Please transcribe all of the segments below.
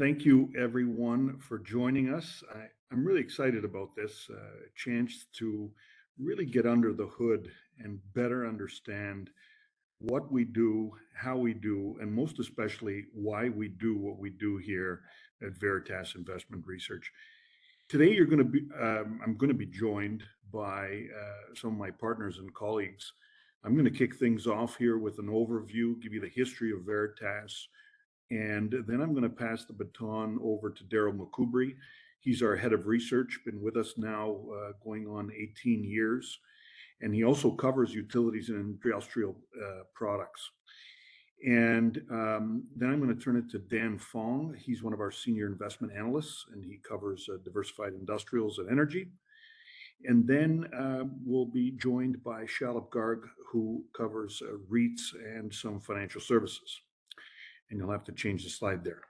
Thank you, everyone, for joining us. I'm really excited about this chance to really get under the hood and better understand what we do, how we do, and most especially why we do what we do here at Veritas Investment Research. Today, I'm going to be joined by some of my partners and colleagues. I'm going to kick things off here with an overview, give you the history of Veritas, and then I'm going to pass the baton over to Darryl McCoubrey. He's our head of research, been with us now going on 18 years. And he also covers utilities and industrial products. And then I'm going to turn it to Dan Fong. He's one of our senior investment analysts, and he covers diversified industrials and energy. And then we'll be joined by Shalabh Garg, who covers REITs and some financial services. And you'll have to change the slide there.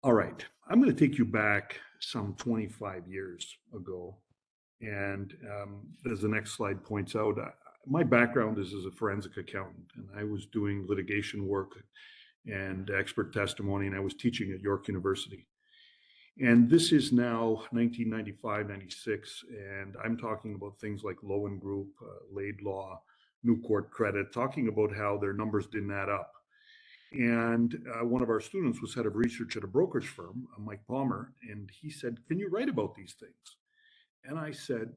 All right, I'm going to take you back some 25 years ago. And as the next slide points out, my background is as a forensic accountant, and I was doing litigation work and expert testimony, and I was teaching at York University. And this is now 1995, 96, and I'm talking about things like Lowen Group, Laidlaw, Newcourt Credit, talking about how their numbers didn't add up. And one of our students was head of research at a brokerage firm, Mike Palmer, and he said, "Can you write about these things?" And I said,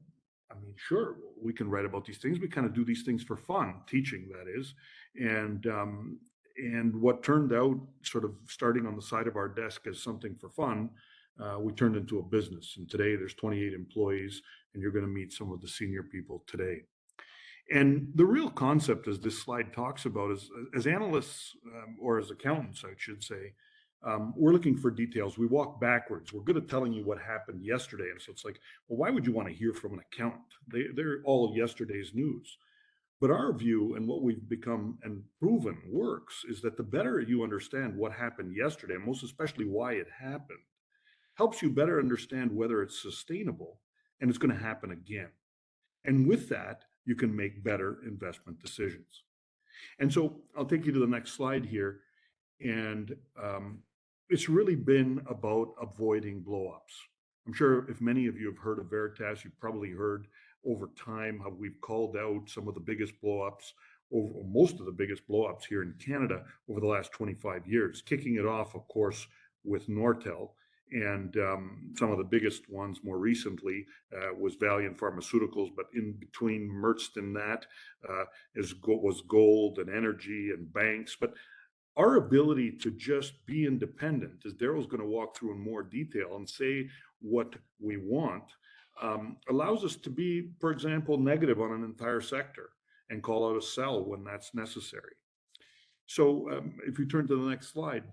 "I mean, sure, we can write about these things. We kind of do these things for fun, teaching, that is." And what turned out sort of starting on the side of our desk as something for fun, we turned into a business. And today there's 28 employees, and you're going to meet some of the senior people today. And the real concept, as this slide talks about, is as analysts or as accountants, I should say, we're looking for details. We walk backwards. We're good at telling you what happened yesterday. And so it's like, well, why would you want to hear from an accountant? They're all yesterday's news. But our view and what we've become and proven works is that the better you understand what happened yesterday, and most especially why it happened, helps you better understand whether it's sustainable and it's going to happen again. And with that, you can make better investment decisions. And so I'll take you to the next slide here. And it's really been about avoiding blowups. I'm sure if many of you have heard of Veritas, you've probably heard over time how we've called out some of the biggest blowups, or most of the biggest blowups here in Canada over the last 25 years, kicking it off, of course, with Nortel. And some of the biggest ones more recently was Valiant Pharmaceuticals, but in between merged in that was gold and energy and banks. But our ability to just be independent, as Darryl's going to walk through in more detail and say what we want, allows us to be, for example, negative on an entire sector and call out a sell when that's necessary. So if you turn to the next slide.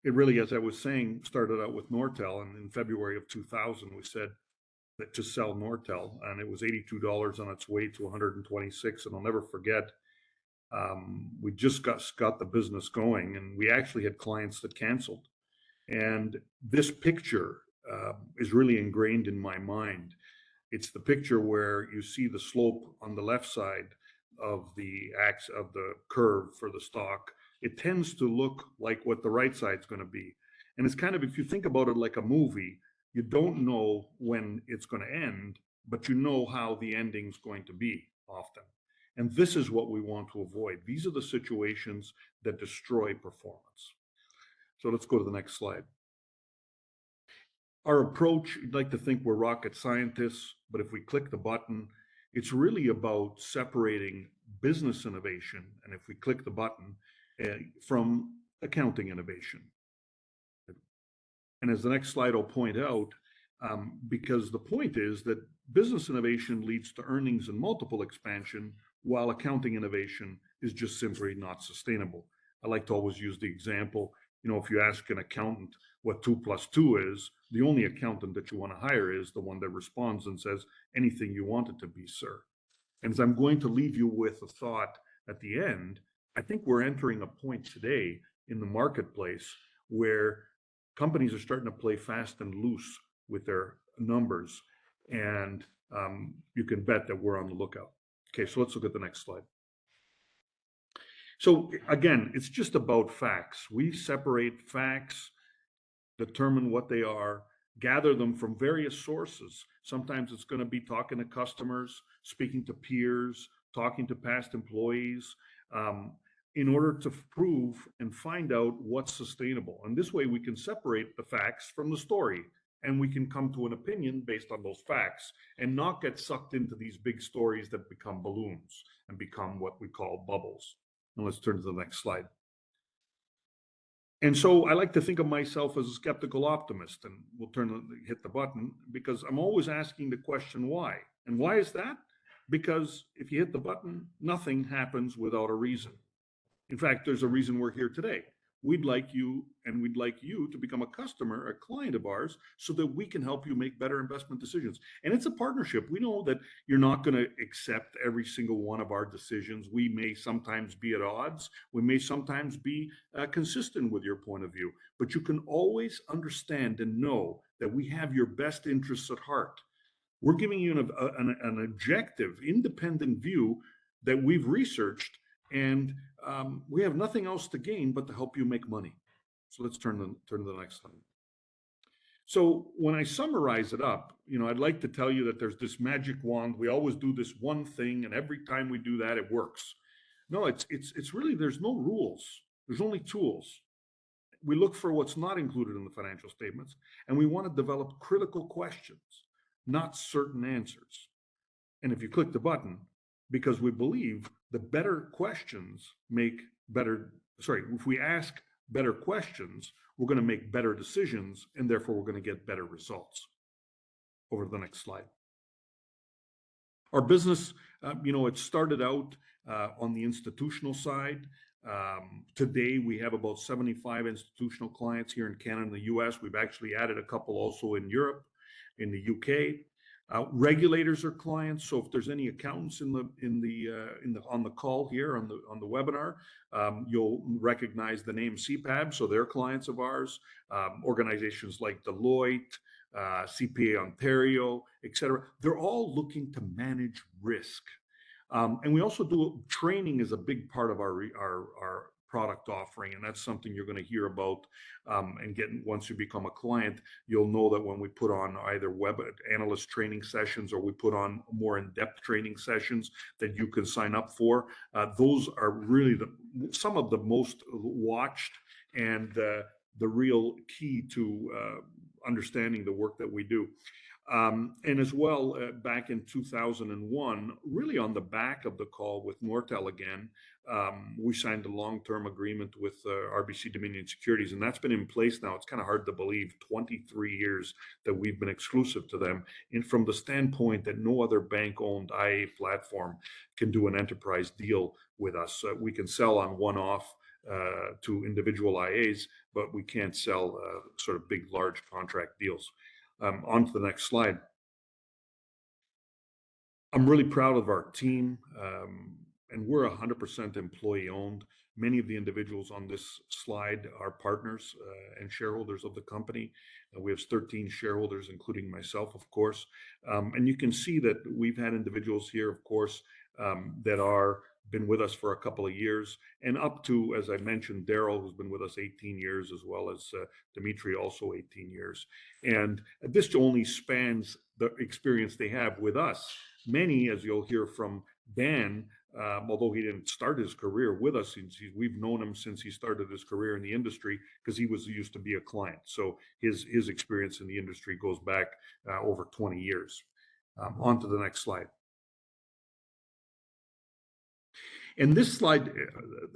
It really, as I was saying, started out with Nortel, and in February of 2000, we said that to sell Nortel, and it was $82 on its way to 126. And I'll never forget, we just got the business going, and we actually had clients that canceled. And this picture is really ingrained in my mind. It's the picture where you see the slope on the left side of the curve for the stock. It tends to look like what the right side's going to be. And it's kind of, if you think about it like a movie, you don't know when it's going to end, but you know how the ending's going to be often. And this is what we want to avoid. These are the situations that destroy performance. So let's go to the next slide. Our approach, you'd like to think we're rocket scientists, but if we click the button, it's really about separating business innovation, and if we click the button, from accounting innovation. And as the next slide will point out, because the point is that business innovation leads to earnings and multiple expansion, while accounting innovation is just simply not sustainable. I like to always use the example, if you ask an accountant what 2 + 2 is, the only accountant that you want to hire is the one that responds and says, "Anything you want it to be, sir." And as I'm going to leave you with a thought at the end, I think we're entering a point today in the marketplace where companies are starting to play fast and loose with their numbers, and you can bet that we're on the lookout. Okay, so let's look at the next slide. So again, it's just about facts. We separate facts, determine what they are, gather them from various sources. Sometimes it's going to be talking to customers, speaking to peers, talking to past employees, um, in order to prove and find out what's sustainable. And this way we can separate the facts from the story, and we can come to an opinion based on those facts and not get sucked into these big stories that become balloons and become what we call bubbles. And let's turn to the next slide. And so I like to think of myself as a skeptical optimist, and we'll hit the button, because I'm always asking the question why. And why is that? Because if you hit the button, nothing happens without a reason. In fact, there's a reason we're here today. We'd like you to become a customer, a client of ours, so that we can help you make better investment decisions. And it's a partnership. We know that you're not going to accept every single one of our decisions. We may sometimes be at odds. We may sometimes be consistent with your point of view, but you can always understand and know that we have your best interests at heart. We're giving you an objective, independent view that we've researched, and we have nothing else to gain but to help you make money. So let's turn to the next slide. So when I summarize it up, I'd like to tell you that there's this magic wand. We always do this one thing, and every time we do that, it works. No, it's really, there's no rules. There's only tools. We look for what's not included in the financial statements, and we want to develop critical questions, not certain answers. And if you click the button, because we believe the better questions make better, if we ask better questions, we're going to make better decisions, and therefore we're going to get better results. Over to the next slide. Our business, it started out on the institutional side. Today, we have about 75 institutional clients here in Canada and the US. We've actually added a couple also in Europe, in the UK. Regulators are clients, so if there's any accountants on the call here on the webinar, you'll recognize the name CPAB, so they're clients of ours. Organizations like Deloitte, CPA Ontario, etc. They're all looking to manage risk. And we also do training is a big part of our product offering, and that's something you're going to hear about. And once you become a client, you'll know that when we put on either web analyst training sessions or we put on more in-depth training sessions that you can sign up for, those are really some of the most watched and the real key to understanding the work that we do. And as well, back in 2001, really on the back of the call with Nortel again, we signed a long-term agreement with RBC Dominion Securities, and that's been in place now. It's kind of hard to believe, 23 years that we've been exclusive to them. And from the standpoint that no other bank-owned IA platform can do an enterprise deal with us. We can sell on one-off to individual IAs, but we can't sell sort of big, large contract deals. On to the next slide. I'm really proud of our team, and we're 100% employee owned. Many of the individuals on this slide are partners and shareholders of the company. We have 13 shareholders, including myself, of course. And you can see that we've had individuals here, of course, that are been with us for a couple of years, and up to, as I mentioned, Darryl, who's been with us 18 years, as well as Dimitri, also 18 years. And this only spans the experience they have with us. Many, as you'll hear from Dan, although he didn't start his career with us, we've known him since he started his career in the industry, because he used to be a client. So his experience in the industry goes back over 20 years. On to the next slide. In this slide,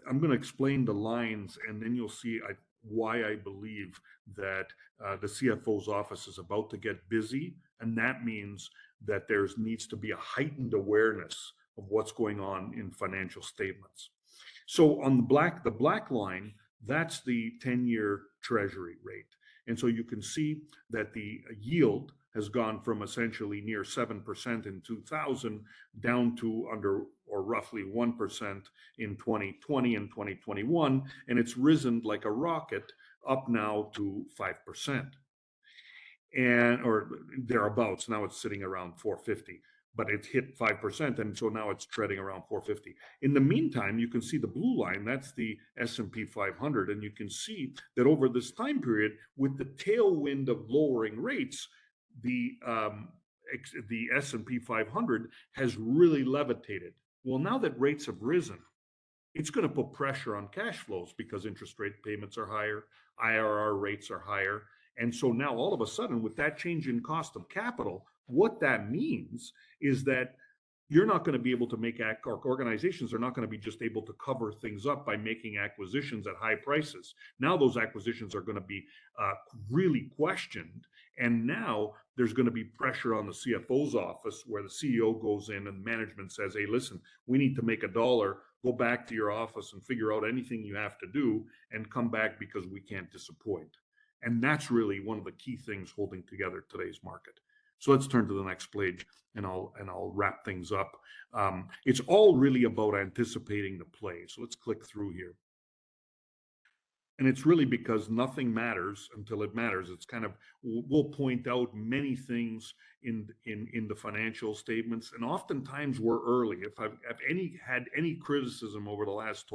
I'm going to explain the lines, and then you'll see why I believe that the CFO's office is about to get busy, and that means that there needs to be a heightened awareness of what's going on in financial statements. So on the black line, that's the 10-year Treasury rate. And so you can see that the yield has gone from essentially near 7% in 2000 down to under or roughly 1% in 2020 and 2021, and it's risen like a rocket up now to 5%, or thereabouts. Now it's sitting around 450. but it's hit 5%, and so now it's trading around 450. In the meantime, you can see the blue line, that's the S&P 500, and you can see that over this time period, with the tailwind of lowering rates, the S&P 500 has really levitated. Well, now that rates have risen, it's going to put pressure on cash flows because interest rate payments are higher, IRR rates are higher. And so now all of a sudden, with that change in cost of capital, what that means is that you're not going to be able to make, or organizations are not going to be just able to cover things up by making acquisitions at high prices. Now those acquisitions are going to be really questioned. And now there's going to be pressure on the CFO's office where the CEO goes in and management says, hey, listen, we need to make $1. Go back to your office and figure out anything you have to do and come back because we can't disappoint. And that's really one of the key things holding together today's market. So let's turn to the next page, and I'll wrap things up. It's all really about anticipating the play. So let's click through here. And it's really because nothing matters until it matters. It's kind of, we'll point out many things in the financial statements, and oftentimes we're early. If I've had any criticism over the last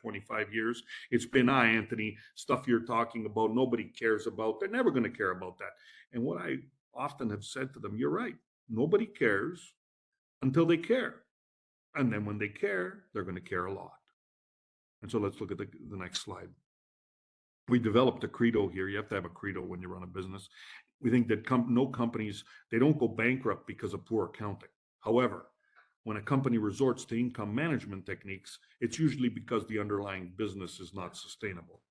25 years, it's been, Anthony, stuff you're talking about, nobody cares about. They're never going to care about that. And what I often have said to them, you're right. Nobody cares until they care. And then when they care, they're going to care a lot. And so let's look at the next slide. We developed a credo here. You have to have a credo when you run a business. We think that no companies, they don't go bankrupt because of poor accounting. However, when a company resorts to income management techniques, it's usually because the underlying business is not sustainable.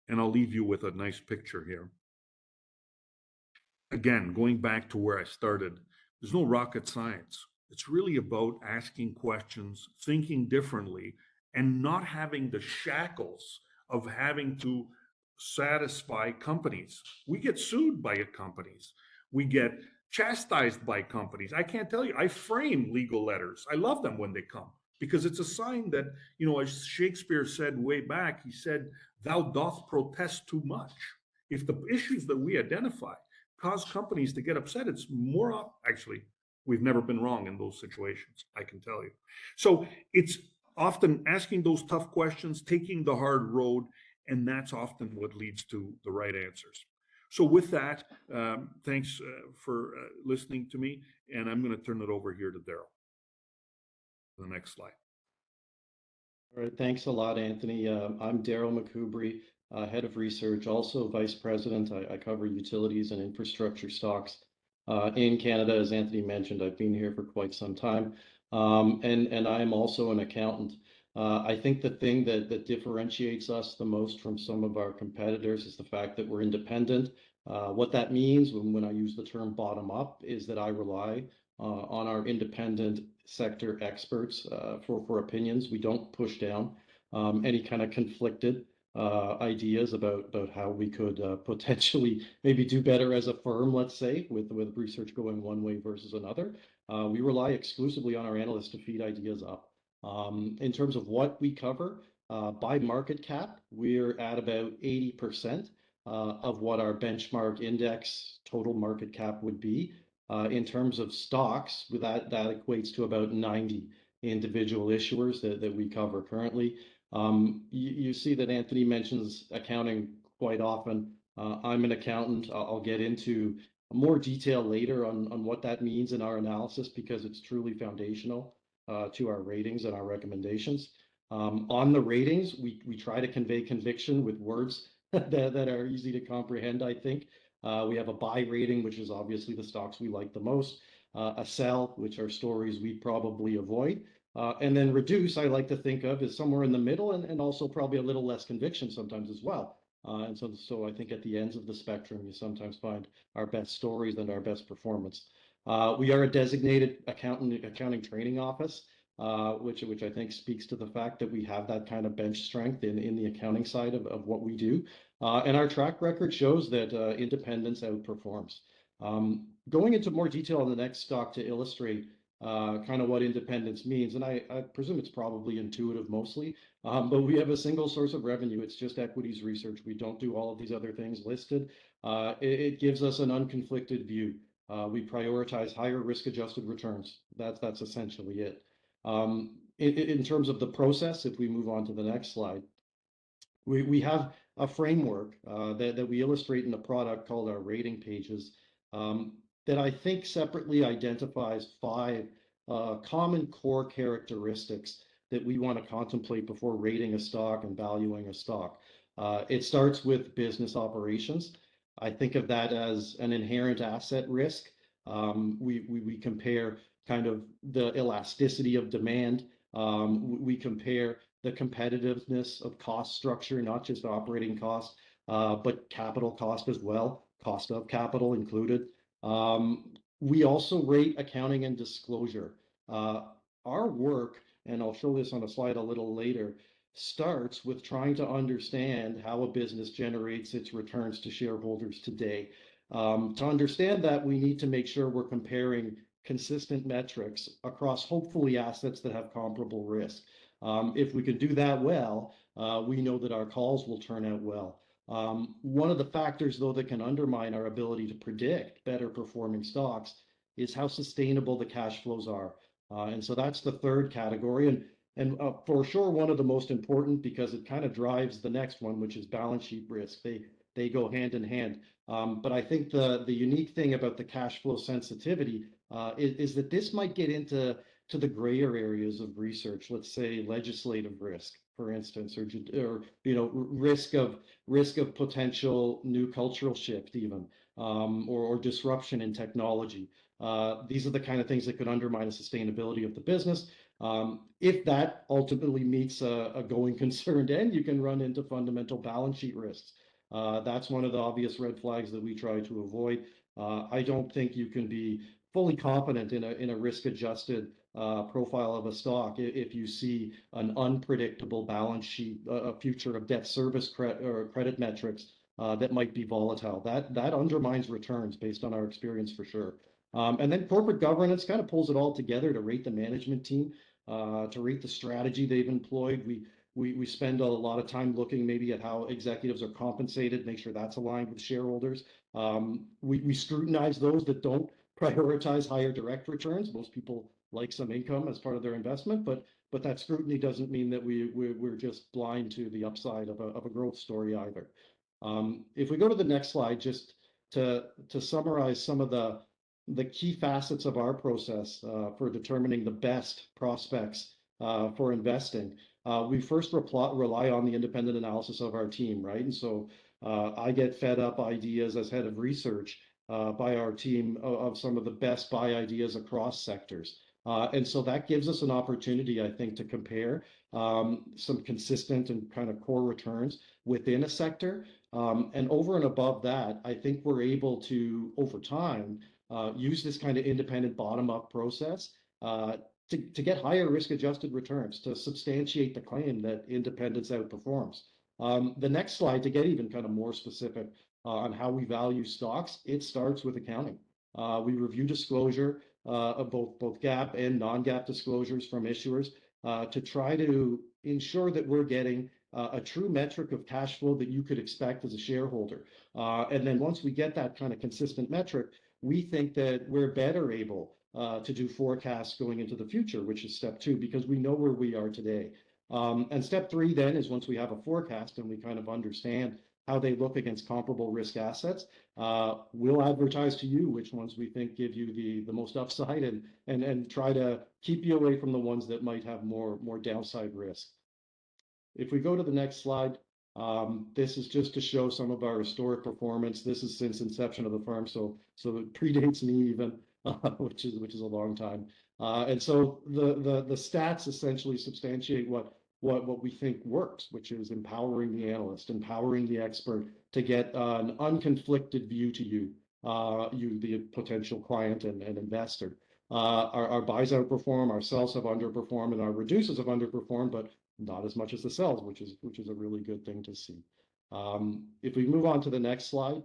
And I'll leave you with a nice picture here. Again, going back to where I started, there's no rocket science. It's really about asking questions, thinking differently, and not having the shackles of having to satisfy companies. We get sued by companies. We get chastised by companies. I can't tell you, I frame legal letters. I love them when they come because it's a sign that, as Shakespeare said way back, he said, thou doth protest too much. If the issues that we identify cause companies to get upset, it's more, actually, we've never been wrong in those situations, I can tell you. So it's often asking those tough questions, taking the hard road, and that's often what leads to the right answers. So with that, thanks for listening to me, and I'm going to turn it over here to Darryl. The next slide. All right, thanks a lot, Anthony. I'm Darryl McCoubrey, Head of Research, also Vice President. I cover utilities and infrastructure stocks in Canada. As Anthony mentioned, I've been here for quite some time. And I am also an accountant. I think the thing that differentiates us the most from some of our competitors is the fact that we're independent. What that means when I use the term bottom up is that I rely on our independent sector experts for opinions. We don't push down any kind of conflicted ideas about how we could potentially maybe do better as a firm, let's say, with research going one way versus another. We rely exclusively on our analysts to feed ideas up. In terms of what we cover, by market cap, we're at about 80% of what our benchmark index total market cap would be. In terms of stocks, that equates to about 90 individual issuers that we cover currently. You see that Anthony mentions accounting quite often. I'm an accountant. I'll get into more detail later on what that means in our analysis because it's truly foundational to our ratings and our recommendations. On the ratings, we try to convey conviction with words that are easy to comprehend, I think. We have a buy rating, which is obviously the stocks we like the most, a sell, which are stories we probably avoid, and then reduce, I like to think of as somewhere in the middle and also probably a little less conviction sometimes as well. And so I think at the ends of the spectrum, you sometimes find our best stories and our best performance. We are a designated accounting training office, which I think speaks to the fact that we have that kind of bench strength in the accounting side of what we do. And our track record shows that independence outperforms. Going into more detail on the next stock to illustrate kind of what independence means, and I presume it's probably intuitive mostly, but we have a single source of revenue. It's just equities research. We don't do all of these other things listed. It gives us an unconflicted view We prioritize higher risk-adjusted returns. That's essentially it. In terms of the process, if we move on to the next slide, we have a framework that we illustrate in a product called our rating pages that I think separately identifies 5 common core characteristics that we want to contemplate before rating a stock and valuing a stock. It starts with business operations. I think of that as an inherent asset risk. We compare kind of the elasticity of demand. We compare the competitiveness of cost structure, not just operating cost, but capital cost as well, cost of capital included. We also rate accounting and disclosure. Our work, and I'll show this on a slide a little later, starts with trying to understand how a business generates its returns to shareholders today. To understand that, we need to make sure we're comparing consistent metrics across hopefully assets that have comparable risk. If we can do that well, we know that our calls will turn out well. One of the factors, though, that can undermine our ability to predict better performing stocks is how sustainable the cash flows are. And so that's the third category. And for sure, one of the most important, because it kind of drives the next one, which is balance sheet risk. They go hand in hand. But I think the unique thing about the cash flow sensitivity is that this might get into the grayer areas of research. Let's say legislative risk, for instance, or risk of potential new cultural shift, even or disruption in technology. These are the kind of things that could undermine the sustainability of the business. If that ultimately meets a going concern end, you can run into fundamental balance sheet risks. That's one of the obvious red flags that we try to avoid. I don't think you can be fully confident in a risk-adjusted profile of a stock if you see an unpredictable balance sheet, a future of debt service or credit metrics that might be volatile. That undermines returns based on our experience for sure. And then corporate governance kind of pulls it all together to rate the management team, to rate the strategy they've employed. We spend a lot of time looking maybe at how executives are compensated, make sure that's aligned with shareholders. We scrutinize those that don't prioritize higher direct returns. Most people like some income as part of their investment, but that scrutiny doesn't mean that we're just blind to the upside of a growth story either. If we go to the next slide, just to summarize some of the key facets of our process for determining the best prospects for investing. We first rely on the independent analysis of our team, right? And so I get fed up ideas as head of research by our team of some of the best buy ideas across sectors. And so that gives us an opportunity, I think, to compare some consistent and kind of core returns within a sector. And over and above that, I think we're able to, over time, use this kind of independent bottom-up process to get higher risk-adjusted returns, to substantiate the claim that independence outperforms. The next slide, to get even kind of more specific on how we value stocks, it starts with accounting. We review disclosure of both GAAP and non-GAAP disclosures from issuers to try to ensure that we're getting a true metric of cash flow that you could expect as a shareholder. And then once we get that kind of consistent metric, we think that we're better able to do forecasts going into the future, which is step 2, because we know where we are today. And step 3 then is once we have a forecast and we kind of understand how they look against comparable risk assets, we'll advertise to you which ones we think give you the most upside and try to keep you away from the ones that might have more downside risk. If we go to the next slide, this is just to show some of our historic performance. This is since inception of the firm, so it predates me even, which is a long time. And so the stats essentially substantiate what we think works, which is empowering the analyst, empowering the expert to get an unconflicted view to you, the potential client and investor. Our buys outperform, our sells have underperformed, and our reduces have underperformed, but not as much as the sells, which is a really good thing to see. If we move on to the next slide,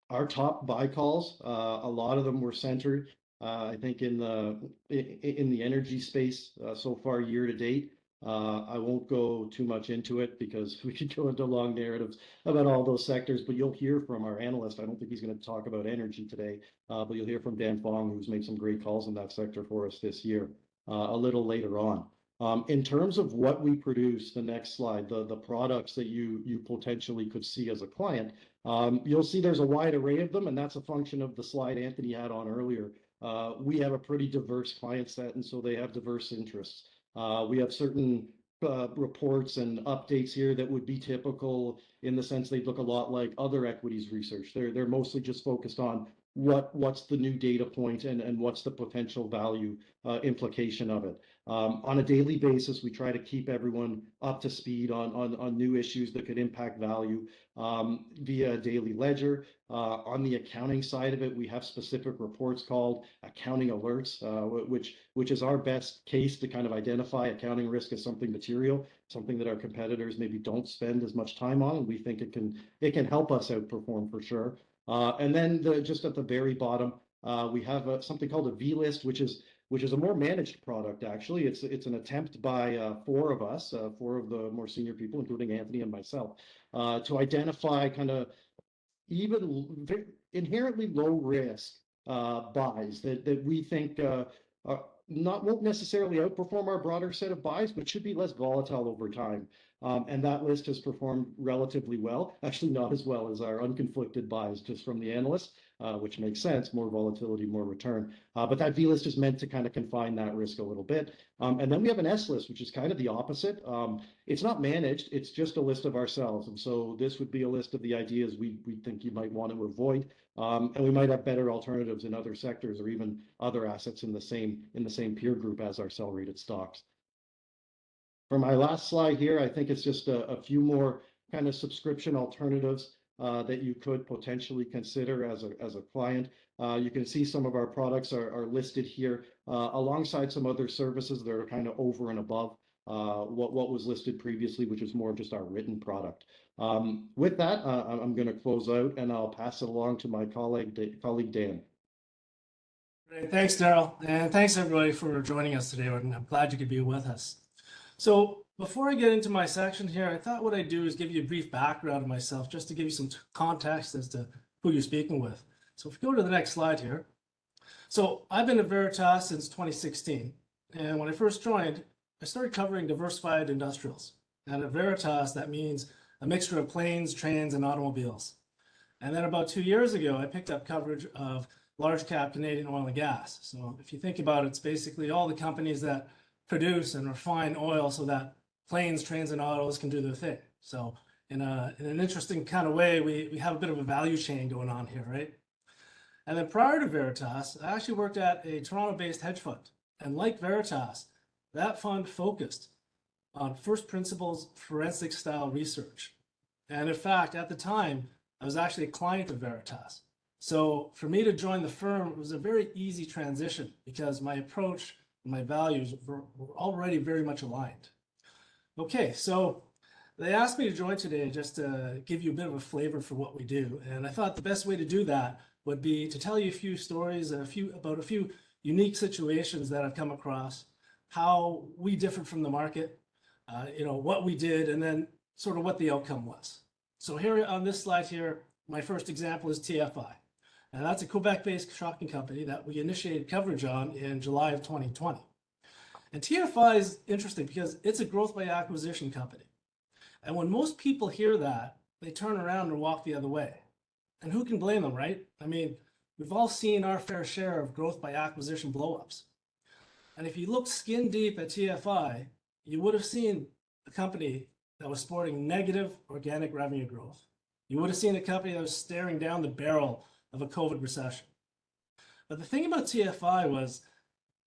our top buy calls, a lot of them were centered, I think, in the energy space so far year to date. I won't go too much into it because we could go into long narratives about all those sectors, but you'll hear from our analyst. I don't think he's going to talk about energy today, but you'll hear from Dan Fong, who's made some great calls in that sector for us this year, a little later on. In terms of what we produce, the next slide, the products that you potentially could see as a client, you'll see there's a wide array of them, and that's a function of the slide Anthony had on earlier. We have a pretty diverse client set, and so they have diverse interests. We have certain reports and updates here that would be typical in the sense they look a lot like other equities research. They're mostly just focused on what's the new data point and what's the potential value implication of it. On a daily basis, we try to keep everyone up to speed on new issues that could impact value via a daily ledger. On the accounting side of it, we have specific reports called accounting alerts, which is our best case to kind of identify accounting risk as something material, something that our competitors maybe don't spend as much time on, and we think it can help us outperform for sure. And then just at the very bottom, we have something called a V list, which is a more managed product, actually. It's an attempt by four of us, four of the more senior people, including Anthony and myself, to identify kind of even inherently low risk buys that we think won't necessarily outperform our broader set of buys, but should be less volatile over time. And that list has performed relatively well, actually not as well as our unconflicted buys just from the analysts, which makes sense, more volatility, more return. But that V list is meant to kind of confine that risk a little bit. And then we have an S list, which is kind of the opposite. It's not managed, it's just a list of ourselves. And so this would be a list of the ideas we think you might want to avoid. And we might have better alternatives in other sectors or even other assets in the same peer group as our cell-rated stocks. For my last slide here, I think it's just a few more kind of subscription alternatives that you could potentially consider as a client. You can see some of our products are listed here alongside some other services that are kind of over and above what was listed previously, which is more just our written product. With that, I'm going to close out and I'll pass it along to my colleague Dan. Great. Thanks, Darryl. And thanks everybody for joining us today. I'm glad you could be with us. So before I get into my section here, I thought what I'd do is give you a brief background of myself, just to give you some context as to who you're speaking with. So if we go to the next slide here. So I've been at Veritas since 2016. And when I first joined, I started covering diversified industrials. And at Veritas, that means a mixture of planes, trains, and automobiles. And then about 2 years ago, I picked up coverage of large cap Canadian oil and gas. So if you think about it, it's basically all the companies that produce and refine oil so that planes, trains, and autos can do their thing. So in an interesting kind of way, we have a bit of a value chain going on here, right? And then prior to Veritas, I actually worked at a Toronto-based hedge fund. And like Veritas, that fund focused on first principles forensic style research. And in fact, at the time, I was actually a client of Veritas. So for me to join the firm, it was a very easy transition because my approach and my values were already very much aligned. Okay, so they asked me to join today just to give you a bit of a flavor for what we do. And I thought the best way to do that would be to tell you a few stories, about a few unique situations that I've come across, how we differed from the market, what we did, and then sort of what the outcome was. So here on this slide here, my first example is TFI. And that's a Quebec-based trucking company that we initiated coverage on in July of 2020. And TFI is interesting because it's a growth by acquisition company. And when most people hear that, they turn around and walk the other way. And who can blame them, right? I mean, we've all seen our fair share of growth by acquisition blowups. And if you look skin deep at TFI, you would have seen a company that was sporting negative organic revenue growth. You would have seen a company that was staring down the barrel of a COVID recession. But the thing about TFI was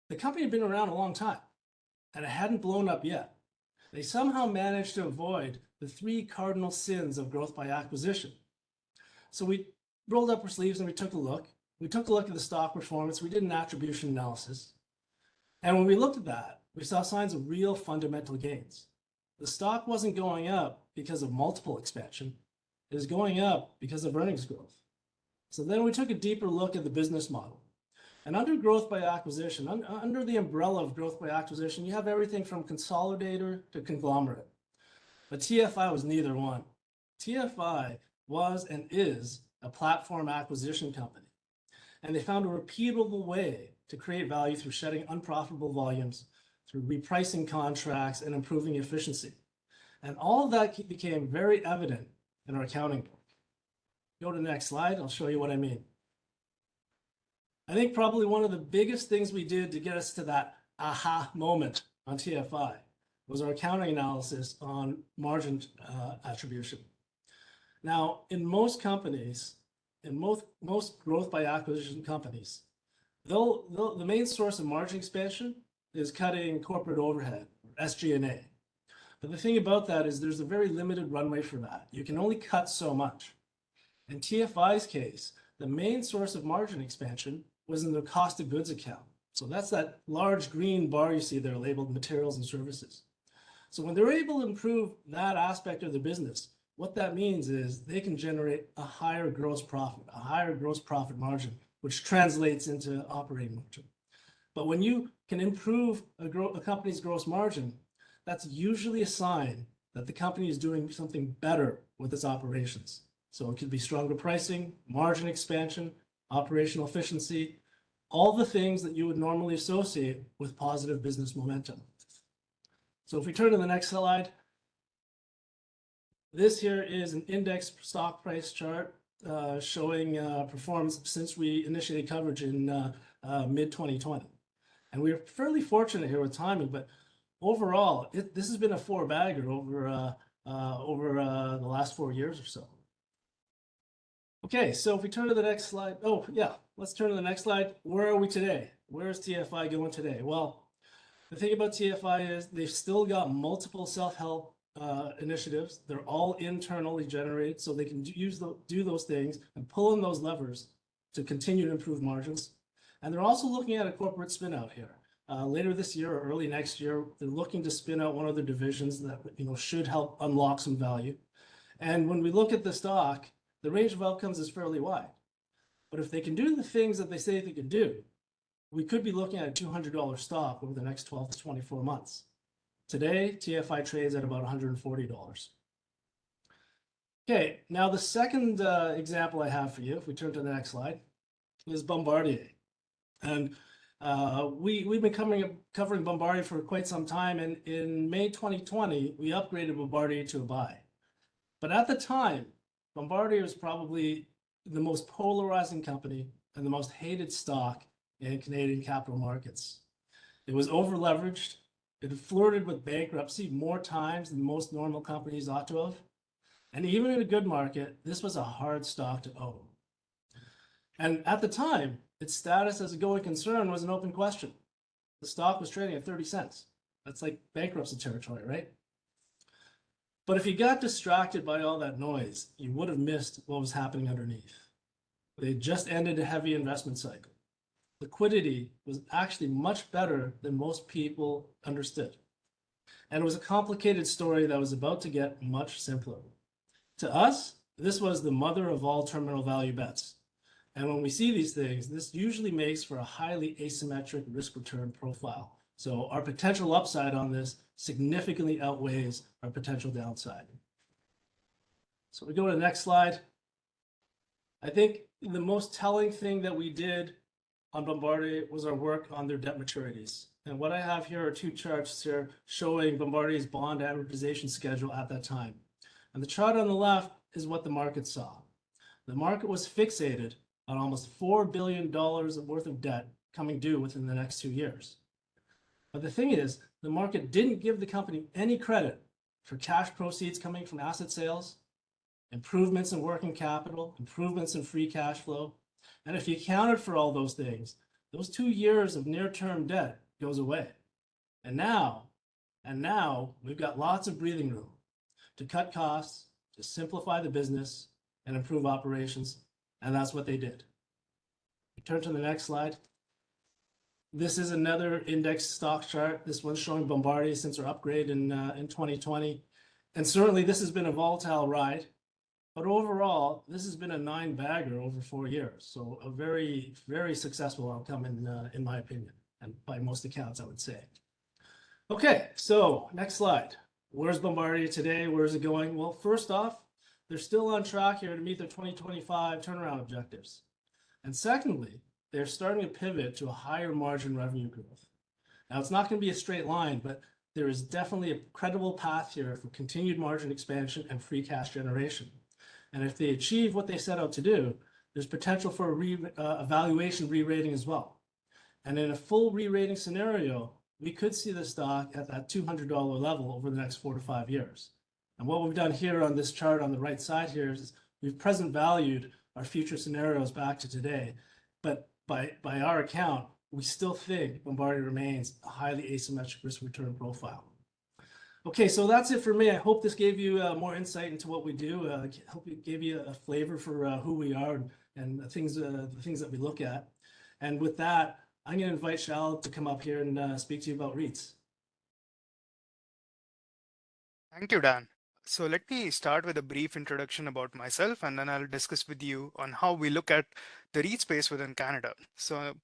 the company had been around a long time and it hadn't blown up yet. They somehow managed to avoid the 3 cardinal sins of growth by acquisition. So we rolled up our sleeves and we took a look. We took a look at the stock performance. We did an attribution analysis. And when we looked at that, we saw signs of real fundamental gains. The stock wasn't going up because of multiple expansion. It was going up because of earnings growth. So then we took a deeper look at the business model. And under growth by acquisition, under the umbrella of growth by acquisition, you have everything from consolidator to conglomerate. But TFI was neither one. TFI was and is a platform acquisition company. And they found a repeatable way to create value through shedding unprofitable volumes, through repricing contracts and improving efficiency. And all of that became very evident in our accounting book. Go to the next slide, I'll show you what I mean. I think probably one of the biggest things we did to get us to that aha moment on TFI was our accounting analysis on margin attribution. Now, in most companies, in most growth by acquisition companies, the main source of margin expansion is cutting corporate overhead, SG&A. But the thing about that is there's a very limited runway for that. You can only cut so much. In TFI's case, the main source of margin expansion was in the cost of goods account. So that's that large green bar you see there labeled materials and services. So when they're able to improve that aspect of the business, what that means is they can generate a higher gross profit margin, which translates into operating margin. But when you can improve a company's gross margin, that's usually a sign that the company is doing something better with its operations. So it could be stronger pricing, margin expansion, operational efficiency, all the things that you would normally associate with positive business momentum. So if we turn to the next slide, this here is an index stock price chart showing performance since we initiated coverage in mid-2020. And we were fairly fortunate here with timing, but overall, this has been a four-bagger over the last 4 years or so. Okay, so if we turn to the next slide, oh yeah, let's turn to the next slide. Where are we today? Where is TFI going today? Well, the thing about TFI is they've still got multiple self-help initiatives. They're all internally generated, so they can do those things and pull in those levers to continue to improve margins. And they're also looking at a corporate spin out here. Later this year or early next year, they're looking to spin out one of their divisions that should help unlock some value. And when we look at the stock, the range of outcomes is fairly wide. But if they can do the things that they say they can do, we could be looking at a $200 stock over the next 12 to 24 months. Today, TFI trades at about $140. Okay, now the second example I have for you, if we turn to the next slide, is Bombardier. And we've been covering Bombardier for quite some time, and in May 2020, we upgraded Bombardier to a buy. But at the time, Bombardier was probably the most polarizing company and the most hated stock in Canadian capital markets. It was over-leveraged. It flirted with bankruptcy more times than most normal companies ought to have. And even in a good market, this was a hard stock to own. And at the time, its status as a going concern was an open question. The stock was trading at 30 cents. That's like bankruptcy territory, right? But if you got distracted by all that noise, you would have missed what was happening underneath. They just ended a heavy investment cycle. Liquidity was actually much better than most people understood. And it was a complicated story that was about to get much simpler. To us, this was the mother of all terminal value bets. And when we see these things, this usually makes for a highly asymmetric risk-return profile. So our potential upside on this significantly outweighs our potential downside. So we go to the next slide. I think the most telling thing that we did on Bombardier was our work on their debt maturities. And what I have here are two charts here showing Bombardier's bond amortization schedule at that time. And the chart on the left is what the market saw. The market was fixated on almost $4 billion worth of debt coming due within the next 2 years. But the thing is, the market didn't give the company any credit for cash proceeds coming from asset sales, improvements in working capital, improvements in free cash flow. And if you accounted for all those things, those 2 years of near-term debt goes away. And now we've got lots of breathing room to cut costs, to simplify the business, and improve operations. And that's what they did. We turn to the next slide. This is another index stock chart. This one's showing Bombardier since our upgrade in 2020. And certainly this has been a volatile ride. But overall, this has been a 9-bagger over 4 years. So a very, very successful outcome in my opinion, and by most accounts, I would say. Okay, so next slide. Where's Bombardier today? Where's it going? Well, first off, they're still on track here to meet their 2025 turnaround objectives. And secondly, they're starting to pivot to a higher margin revenue growth. Now, it's not going to be a straight line, but there is definitely a credible path here for continued margin expansion and free cash generation. And if they achieve what they set out to do, there's potential for a valuation re-rating as well. And in a full re-rating scenario, we could see the stock at that $200 level over the next 4 to 5 years. And what we've done here on this chart on the right side here is we've present valued our future scenarios back to today. But by our account, we still think Bombardier remains a highly asymmetric risk return profile. Okay, so that's it for me. I hope this gave you more insight into what we do. I hope it gave you a flavor for who we are and the things that we look at. And with that, I'm going to invite Shalabh to come up here and speak to you about REITs. Thank you, Dan. So let me start with a brief introduction about myself, and then I'll discuss with you on how we look at the REIT space within Canada. So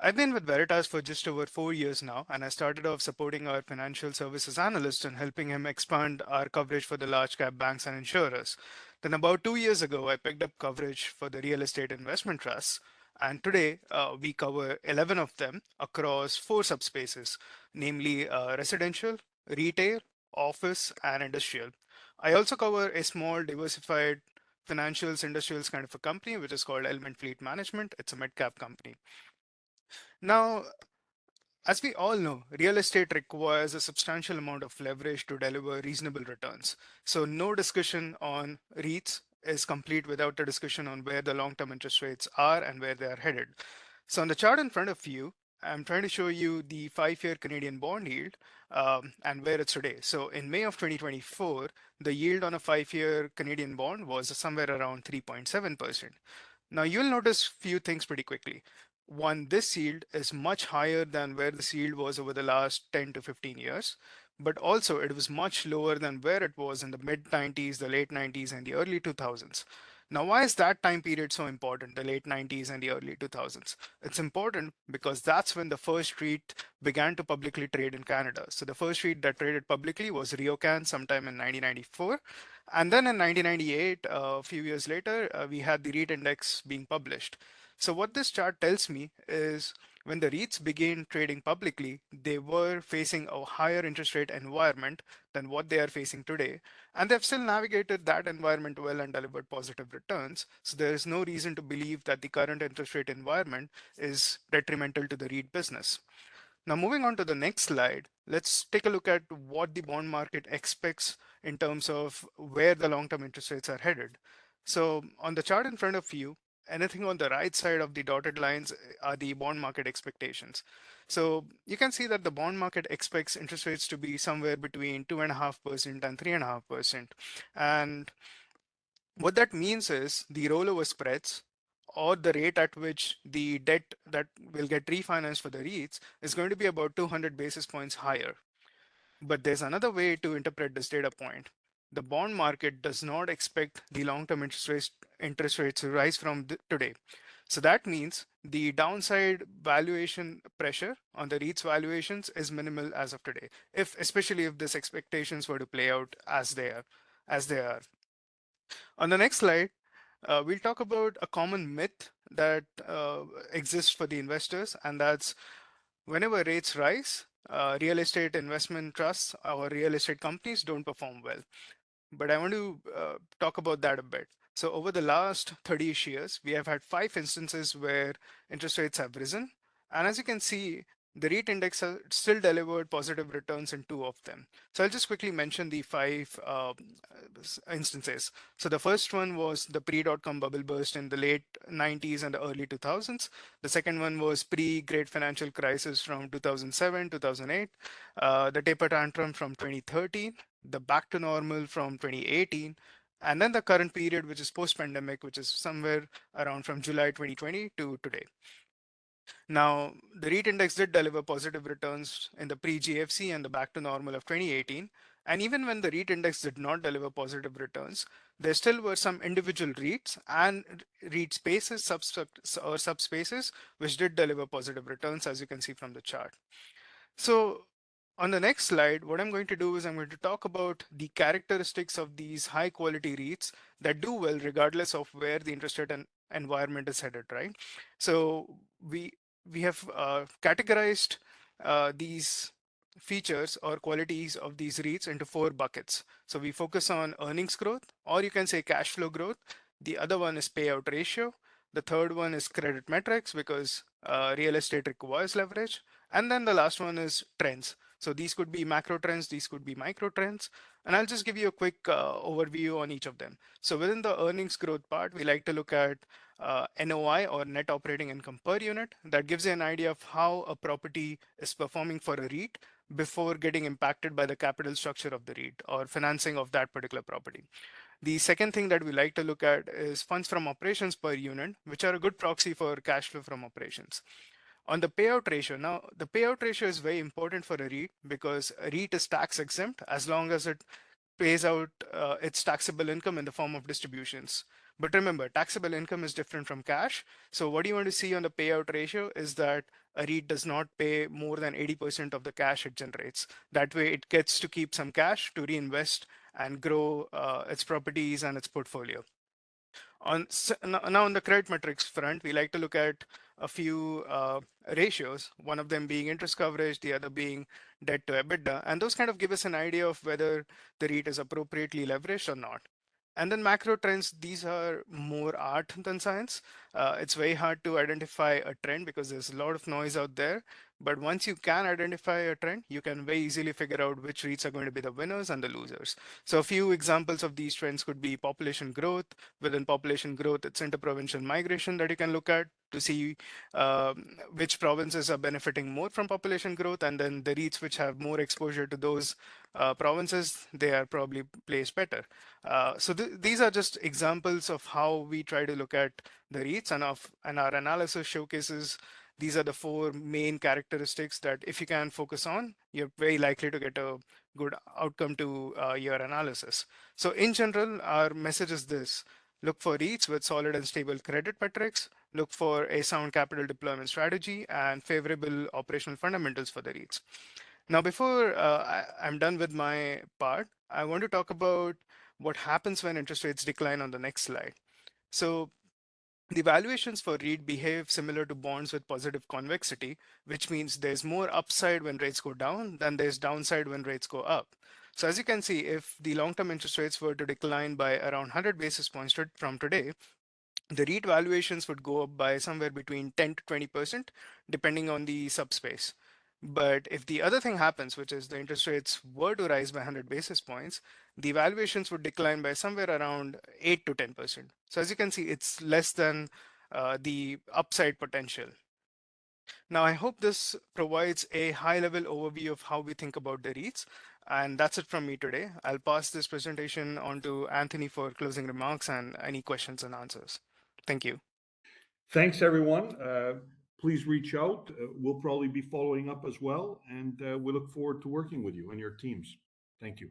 I've been with Veritas for just over 4 years now, and I started off supporting our financial services analyst and helping him expand our coverage for the large cap banks and insurers. Then about 2 years ago, I picked up coverage for the real estate investment trusts. And today we cover 11 of them across 4 subspaces, namely residential, retail, office, and industrial. I also cover a small diversified financials, industrials kind of a company, which is called Element Fleet Management. It's a mid-cap company. Now, as we all know, real estate requires a substantial amount of leverage to deliver reasonable returns. So no discussion on REITs is complete without a discussion on where the long-term interest rates are and where they are headed. So on the chart in front of you, I'm trying to show you the 5-year Canadian bond yield and where it's today. So in May of 2024, the yield on a 5-year Canadian bond was somewhere around 3.7%. Now you'll notice few things pretty quickly. One, this yield is much higher than where this yield was over the last 10 to 15 years, but also it was much lower than where it was in the mid 90s, the late 90s, and the early 2000s. Now, why is that time period so important, the late 90s and the early 2000s? It's important because that's when the first REIT began to publicly trade in Canada. So the first REIT that traded publicly was RioCan sometime in 1994. And then in 1998, a few years later, we had the REIT index being published. So what this chart tells me is when the REITs began trading publicly, they were facing a higher interest rate environment than what they are facing today. And they've still navigated that environment well and delivered positive returns. So there is no reason to believe that the current interest rate environment is detrimental to the REIT business. Now, moving on to the next slide, let's take a look at what the bond market expects in terms of where the long-term interest rates are headed. So on the chart in front of you, anything on the right side of the dotted lines are the bond market expectations. So you can see that the bond market expects interest rates to be somewhere between 2.5% and 3.5%. And what that means is the rollover spreads or the rate at which the debt that will get refinanced for the REITs is going to be about 200 basis points higher. But there's another way to interpret this data point. The bond market does not expect the long-term interest rates to rise from today. So that means the downside valuation pressure on the REITs valuations is minimal as of today, especially if these expectations were to play out as they are. On the next slide, we'll talk about a common myth that exists for the investors, and that's whenever rates rise, real estate investment trusts or real estate companies don't perform well. But I want to talk about that a bit. So over the last 30-ish years, we have had 5 instances where interest rates have risen. And as you can see, the REIT index has still delivered positive returns in 2 of them. So I'll just quickly mention the 5 instances. So the first one was the pre-dot-com bubble burst in the late 90s and the early 2000s. The second one was pre-great financial crisis from 2007, 2008. The taper tantrum from 2013, the back to normal from 2018, and then the current period, which is post-pandemic, which is somewhere around from July 2020 to today. Now, the REIT index did deliver positive returns in the pre-GFC and the back to normal of 2018. And even when the REIT index did not deliver positive returns, there still were some individual REITs and REIT spaces, or subspaces, which did deliver positive returns, as you can see from the chart. So on the next slide, what I'm going to do is I'm going to talk about the characteristics of these high quality REITs that do well regardless of where the interest rate environment is headed, right? So we have categorized these features or qualities of these REITs into 4 buckets. So we focus on earnings growth, or you can say cash flow growth. The other one is payout ratio. The third one is credit metrics, because real estate requires leverage. And then the last one is trends. So these could be macro trends, these could be micro trends. And I'll just give you a quick overview on each of them. So within the earnings growth part, we like to look at NOI, or net operating income per unit. That gives you an idea of how a property is performing for a REIT before getting impacted by the capital structure of the REIT or financing of that particular property. The second thing that we like to look at is funds from operations per unit, which are a good proxy for cash flow from operations. On the payout ratio, now the payout ratio is very important for a REIT because a REIT is tax exempt as long as it pays out its taxable income in the form of distributions. But remember, taxable income is different from cash. So what you want to see on the payout ratio is that a REIT does not pay more than 80% of the cash it generates. That way it gets to keep some cash to reinvest and grow its properties and its portfolio. Now on the credit metrics front, we like to look at a few ratios, one of them being interest coverage, the other being debt to EBITDA. And those kind of give us an idea of whether the REIT is appropriately leveraged or not. And then macro trends, these are more art than science. It's very hard to identify a trend because there's a lot of noise out there. But once you can identify a trend, you can very easily figure out which REITs are going to be the winners and the losers. So a few examples of these trends could be population growth. Within population growth, it's interprovincial migration that you can look at to see which provinces are benefiting more from population growth, and then the REITs which have more exposure to those provinces, they are probably placed better. So these are just examples of how we try to look at the REITs, and our analysis showcases these are the 4 main characteristics that if you can focus on, you're very likely to get a good outcome to your analysis. So in general, our message is this: look for REITs with solid and stable credit metrics, look for a sound capital deployment strategy, and favorable operational fundamentals for the REITs. Now, before I'm done with my part, I want to talk about what happens when interest rates decline on the next slide. So the valuations for REIT behave similar to bonds with positive convexity, which means there's more upside when rates go down than there's downside when rates go up. So as you can see, if the long-term interest rates were to decline by around 100 basis points from today, the REIT valuations would go up by somewhere between 10 to 20%, depending on the subspace. But if the other thing happens, which is the interest rates were to rise by 100 basis points, the valuations would decline by somewhere around 8 to 10%. So as you can see, it's less than the upside potential. Now, I hope this provides a high-level overview of how we think about the REITs. And that's it from me today. I'll pass this presentation on to Anthony for closing remarks and any questions and answers. Thank you. Thanks, everyone. Please reach out. We'll probably be following up as well, and we look forward to working with you and your teams. Thank you.